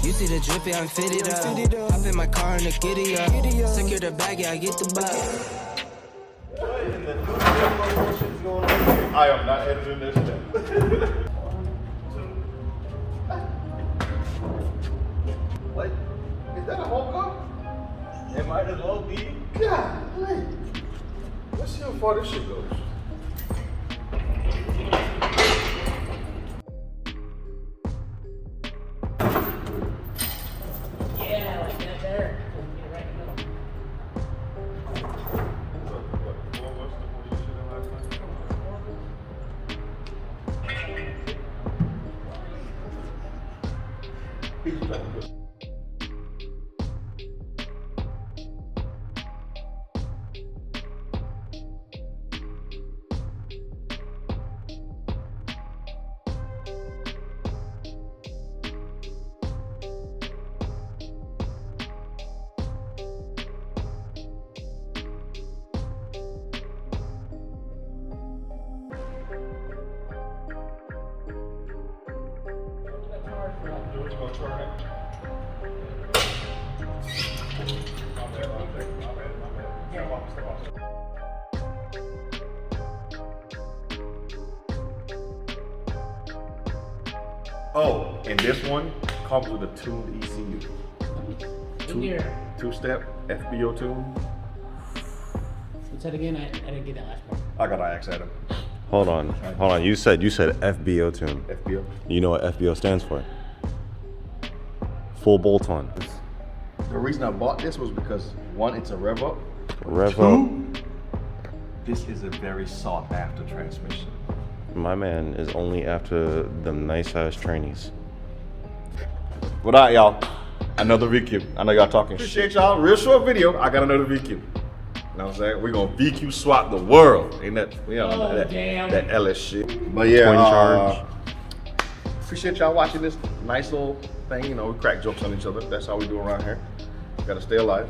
You see the drippy, I'm fitted up. Hop in my car and the giddy up. Secure the bag, yeah, I get the bug. I am not editing this shit. What? Is that a whole car? It might as well be. God, wait. Let's see how far this shit goes. Yeah, like that there. Get it right in the middle. Oh, and this one comes with a tuned ECU. Two-step FBO tune. What's that again? I didn't get that last part. I gotta ask Adam. Hold on. You said FBO tune. FBO. You know what FBO stands for? Full bolt-on. The reason I bought this was because one, it's a Rev-up. Rev-up. Two, this is a very sought after transmission. My man is only after them nice-ass trainees. What up, y'all? Another VQ. I know y'all talking shit, y'all. Real short video. I got another VQ. You know what I'm saying? We're gonna VQ swap the world. Ain't that, you know, that LS shit. But yeah, Twin charge. Appreciate y'all watching this nice little thing. You know, we crack jokes on each other. That's how we do around here. Gotta stay alive.